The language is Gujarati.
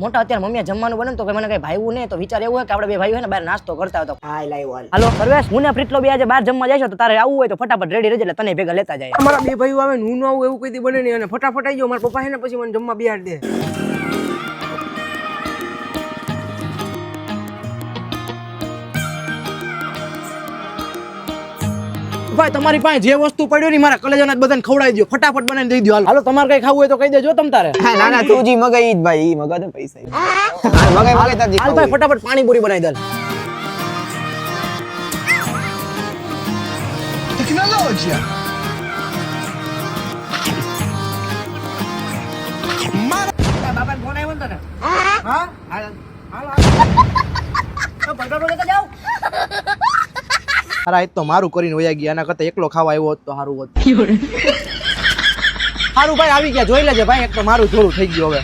મોટા અત્યારે મમ્મીએ જમવાનું બને તો મને કઈ ભાઈવું નહીં તો વિચાર એવું હોય કે આપણે બે ભાઈઓ હોય ને બહાર નાસ્તો કરતા હતો. હાલો સર્વેશ, હું ને પ્રીતલો બે આજે બહાર જમવા જઈશું તો તારે આવવું હોય તો ફટાફટ રેડી રહેજે એટલે તને ભેગા લેતા જાય. અમારા બે ભાઈઓ આવે હું ન આવું એવું કઈ દી બને નહીં અને ફટાફટ આવી જાઓ. મારા પપ્પા છે ને પછી મને જમવા બિહાર દે. ભાઈ તમારી પાસે જે વસ્તુ પડ્યો ને મારા કલેજાના બધાને ખવડાવી દો, ફટાફટ બનાવીને દઈ દો. હાલો તમારે કઈ ખાવું હોય તો કહી દેજો તમ તારે. ના ના તું જી મગાઈ જ ભાઈ, મગા દે પૈસા. મગાઈ તાર જી. હાલ ભાઈ ફટાફટ પાણીપુરી બનાવી દે. Tecnologia. બાબાને ફોન આવ્યો ને તને? હા હાલ હાલ તો ભગવાન લેતા જાવ. અરે તો મારું કરીને વયા ગયા, આના કરતા એકલો ખાવા આવ્યો હોત તો સારું હોત. સારું ભાઈ આવી ગયા, જોઈ લેજે ભાઈ, એક તો મારું થોડું થઈ ગયું હવે.